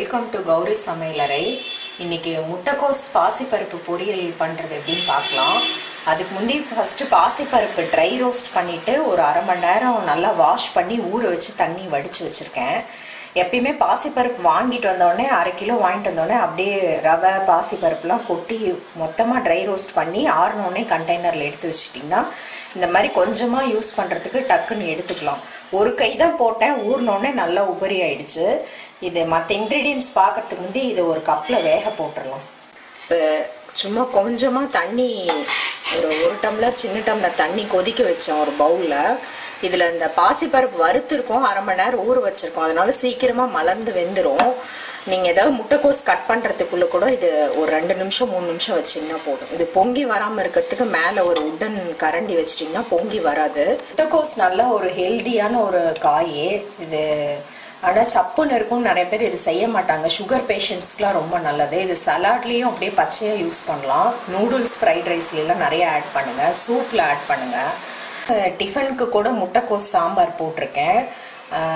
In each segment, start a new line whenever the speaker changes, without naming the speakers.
Welcome to Gowri சமையலறை. இன்னைக்கு முட்டைக்கோஸ் பாசிப்பருப்பு பொரியல் பண்ணுறது எப்படின்னு பார்க்கலாம். அதுக்கு முந்தி ஃபஸ்ட்டு பாசிப்பருப்பு ட்ரை ரோஸ்ட் பண்ணிவிட்டு ஒரு அரை மணி நேரம் நல்லா வாஷ் பண்ணி ஊற வச்சு தண்ணி வடித்து வச்சுருக்கேன். எப்பயுமே பாசிப்பருப்பு வாங்கிட்டு வந்தோடனே அரை கிலோ வாங்கிட்டு வந்தோடனே அப்படியே ரவை பாசிப்பருப்புலாம் கொட்டி மொத்தமாக ட்ரை ரோஸ்ட் பண்ணி ஆறுனோடனே கண்டெய்னரில் எடுத்து வச்சுட்டிங்கன்னா இந்த மாதிரி கொஞ்சமாக யூஸ் பண்ணுறதுக்கு டக்குன்னு எடுத்துக்கலாம். ஒரு கை தான் போட்டேன், ஊறினோடனே நல்லா உபரி ஆயிடுச்சு. இது மற்ற இன்க்ரீடியன்ட்ஸ் பார்க்கறதுக்கு முந்தி இது ஒரு கப்பில் வேக போட்டுடலாம். இப்போ சும்மா கொஞ்சமாக தண்ணி ஒரு டம்ளர் சின்ன டம்ளர் தண்ணி கொதிக்க வச்சேன் ஒரு பவுலில். இதில் இந்த பாசிப்பருப்பு வறுத்துருக்கோம், அரை மணி நேரம் ஊற வச்சுருக்கோம், அதனால சீக்கிரமாக மலர்ந்து வெந்துடும். நீங்கள் ஏதாவது முட்டைக்கோஸ் கட் பண்ணுறதுக்குள்ளே கூட இது ஒரு 2 நிமிஷம் 3 நிமிஷம் வச்சிங்கன்னா போதும். இது பொங்கி வராமல் இருக்கிறதுக்கு மேலே ஒரு உடன் கரண்டி வச்சிட்டிங்கன்னா பொங்கி வராது. முட்டைக்கோஸ் நல்லா ஒரு ஹெல்தியான ஒரு காய் இது. ஆனால் சப்புன்னு இருக்கும்னு நிறைய பேர் இது செய்ய மாட்டாங்க. சுகர் பேஷண்ட்ஸ்க்குலாம் ரொம்ப நல்லது. இது சலாட்லேயும் அப்படியே பச்சையாக யூஸ் பண்ணலாம். நூடுல்ஸ் ஃப்ரைட் ரைஸ்லாம் நிறைய ஆட் பண்ணுங்கள், சூப்பில் ஆட் பண்ணுங்கள். டிஃபனுக்கு கூட முட்டைக்கோஸ் சாம்பார் போட்டிருக்கேன்,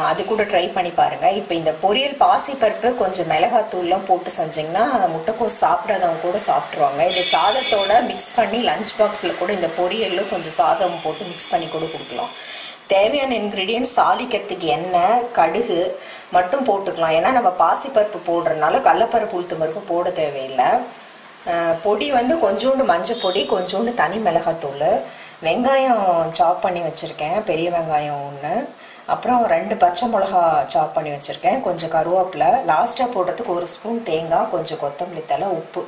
அது கூட ட்ரை பண்ணி பாருங்கள். இப்போ இந்த பொரியல் பாசிப்பருப்பு கொஞ்சம் மிளகாத்தூள்லாம் போட்டு செஞ்சிங்கன்னா முட்டைக்கோஸ் சாப்பிடாதவங்க கூட சாப்பிட்ருவாங்க. இது சாதத்தோட மிக்ஸ் பண்ணி லஞ்ச் பாக்ஸில் கூட இந்த பொரியலில் கொஞ்சம் சாதம் போட்டு மிக்ஸ் பண்ணி கூட கொடுக்கலாம். தேவையான இன்க்ரீடியன்ட்ஸ் தாளிக்கிறதுக்கு எண்ணெய், கடுகு மட்டும் போட்டுக்கலாம். ஏன்னா நம்ம பாசிப்பருப்பு போடுறதுனால கடலைப்பருப்பு உளுத்தம் பருப்பு போட தேவையில்லை. பொடி வந்து கொஞ்சோண்டு மஞ்சள் பொடி, கொஞ்சோண்டு தனி மிளகாத்தூள், வெங்காயம் சாப் பண்ணி வச்சுருக்கேன், பெரிய வெங்காயம் 1, அப்புறம் 2 பச்சை மிளகா சாப் பண்ணி வச்சுருக்கேன், கொஞ்சம் கருவேப்பிலை, லாஸ்ட்டாக போடுறதுக்கு 1 ஸ்பூன் தேங்காய், கொஞ்சம் கொத்தமல்லி தழை, உப்பு.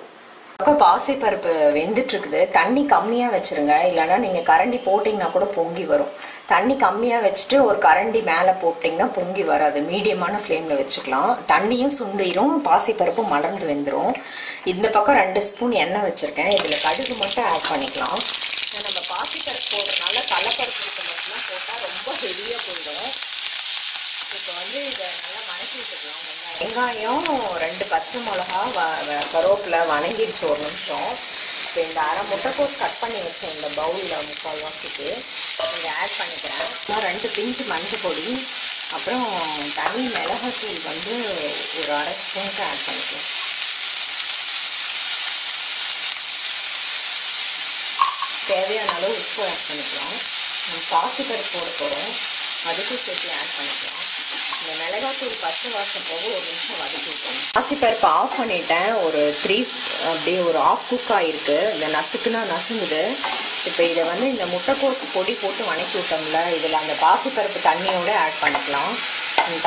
பக்கம் பாசிப்பருப்பு வெந்துட்டு இருக்குது. தண்ணி கம்மியாக வச்சுருங்க, இல்லைன்னா நீங்கள் கரண்டி போட்டிங்கன்னா கூட பொங்கி வரும். தண்ணி கம்மியாக வச்சுட்டு ஒரு கரண்டி மேலே போட்டிங்கன்னா பொங்கி வராது. மீடியமான ஃப்ளேமில் வச்சுக்கலாம். தண்ணியும் சுண்டிரும், பாசிப்பருப்பும் மலர்ந்து வெந்துடும். இந்த பக்கம் 2 ஸ்பூன் எண்ணெய் வச்சுருக்கேன். இதில் கடுகு மட்டும் ஆட் பண்ணிக்கலாம். நம்ம பாசிப்பருப்பு போடுறதுனால கடலைப்பருப்பு மட்டும்லாம் போட்டால் ரொம்ப ஹெவியாக போயிடும். இப்போ வந்து இதை நல்லா வணக்கி விட்டுக்கலாம். வெங்காயம் 2 பச்சை மிளகா, கருவேப்பிலை வணங்கிடுச்சு 1 நிமிஷம். இப்போ இந்த அரை முட்டைக்கோஸ் கட் பண்ணி வச்சேன் இந்த பவுலில் 3/4 வாசிக்கு இதை ஆட் பண்ணிக்கிறேன். 2 பிஞ்சு மஞ்சள் பொடி, அப்புறம் தனி மிளகாத்தூள் வந்து ஒரு அரை ஸ்பூனுக்கு ஆட் பண்ணிக்கலாம். தேவையான அளவு உப்பு ஆட் பண்ணிக்கலாம். நம்ம பாசிப்பருப்பு போட போகிறோம், அதுக்கும் சேர்த்து ஆட் பண்ணிக்கலாம். இந்த மிளகாத்தூள் பச்சை வாசம் போக 1 நிமிஷம் வதக்கி விட்டோம். பாசிப்பருப்பு ஆஃப் பண்ணிட்டேன். ஒரு 3 அப்படியே ஒரு ஆஃப் குக் ஆகிருக்கு. இந்த நசுக்குன்னா நசுங்குது. இப்போ இதை வந்து இந்த முட்டைக்கோஸ் பொடி போட்டு வணக்கி விட்டோம்ல, இதில் அந்த பாசிப்பருப்பு தண்ணியோடு ஆட் பண்ணிக்கலாம்.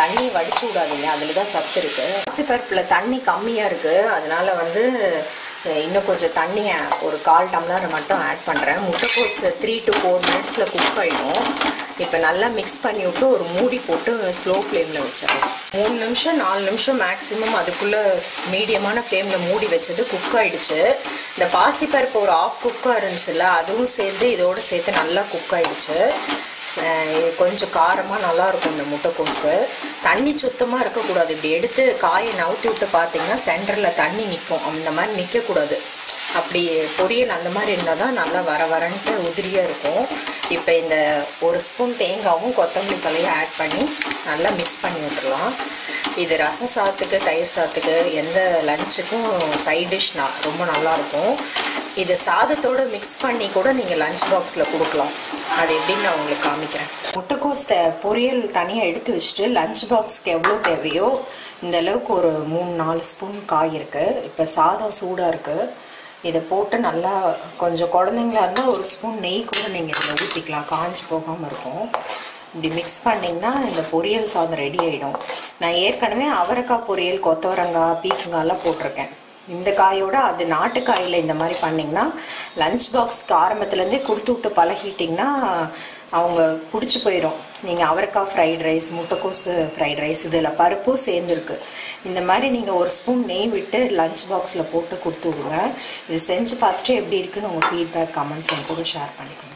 தண்ணியை வடிச்சு விடாதீங்க, அதில் தான் சத்து இருக்குது. பாசிப்பருப்பில் தண்ணி கம்மியாக இருக்குது, அதனால் வந்து இன்னும் கொஞ்சம் தண்ணியை ஒரு 1/4 டம்ளர் மட்டும் ஆட் பண்ணுறேன். முட்டைக்கோஸ் 3 to 4 மினிட்ஸில் குக் ஆகிடும். இப்போ நல்லா மிக்ஸ் பண்ணி விட்டு ஒரு மூடி போட்டு ஸ்லோ ஃப்ளேமில் வச்சிடலாம். 3 நிமிஷம் 4 நிமிஷம் மேக்ஸிமம், அதுக்குள்ளே மீடியமான ஃப்ளேமில் மூடி வச்சது குக் ஆகிடுச்சு. இந்த பாசிப்பருப்பு ஒரு ஆஃப் குக்காக இருந்துச்சுல்ல, அதுவும் சேர்ந்து இதோடு சேர்த்து நல்லா குக் ஆகிடுச்சு. கொஞ்சம் காரமாக நல்லாயிருக்கும் இந்த முட்டைக்கோஸு. தண்ணி சுத்தமாக இருக்கக்கூடாது. இப்படி எடுத்து காயை நவுத்தி விட்டு பார்த்தீங்கன்னா சென்டரில் தண்ணி நிற்கும். அந்த மாதிரி நிற்கக்கூடாது. அப்படி பொரியல் அந்த மாதிரி இருந்தால் தான் நல்லா வரன்ட்டு உதிரியாக இருக்கும். இப்போ இந்த 1 ஸ்பூன் தேங்காவும் கொத்தமல்லி தலையும் ஆட் பண்ணி நல்லா மிக்ஸ் பண்ணி விட்டுடலாம். இது ரசம் சாதத்துக்கு, தயிர் சாதத்துக்கு, எந்த லஞ்சுக்கும் சைட் டிஷ் ரொம்ப நல்லாயிருக்கும். இது சாதத்தோடு மிக்ஸ் பண்ணி கூட நீங்கள் லஞ்ச் பாக்ஸில் கொடுக்கலாம். அது எப்படின்னு நான் உங்களுக்கு காமிக்கிறேன். முட்டைக்கோஸ் பொரியல் தனியாக எடுத்து வச்சுட்டு லஞ்ச் பாக்ஸ்க்கு எவ்வளோ தேவையோ இந்த அளவுக்கு ஒரு 3-4 ஸ்பூன் காய் இருக்குது. இப்போ சாதம் சூடாக இருக்குது. இதை போட்டு நல்லா கொஞ்சம் குழந்தைங்களா இருந்தால் 1 ஸ்பூன் நெய் கூட நீங்கள் இதில் ஊற்றிக்கலாம், காஞ்சி போகாமல் இருக்கும். இப்படி மிக்ஸ் பண்ணிங்கன்னா இந்த பொரியல் சாதம் ரெடி ஆகிடும். நான் ஏற்கனவே அவரைக்காய் பொரியல், கொத்தவரங்காய், பீக்கங்காயெல்லாம் போட்டிருக்கேன். இந்த காயோட அது நாட்டுக்காயில் இந்த மாதிரி பண்ணிங்கன்னா லஞ்ச் பாக்ஸ்க்கு ஆரம்பத்துலேருந்தே கொடுத்து விட்டு பழகிட்டிங்கன்னா அவங்க பிடிச்சி போயிடும். நீங்கள் அவரைக்காய் ஃப்ரைட் ரைஸ், முட்டைக்கோஸ் ஃப்ரைட் ரைஸ், இதில் பருப்பும் சேர்ந்துருக்கு. இந்த மாதிரி நீங்கள் 1 ஸ்பூன் நெய் விட்டு லஞ்ச் பாக்ஸில் போட்டு கொடுத்து விடுங்க. இது செஞ்சு பார்த்துட்டு எப்படி இருக்குன்னு உங்கள் ஃபீட்பேக் கமெண்ட்ஸ் என் கூட ஷேர் பண்ணிக்கோங்க.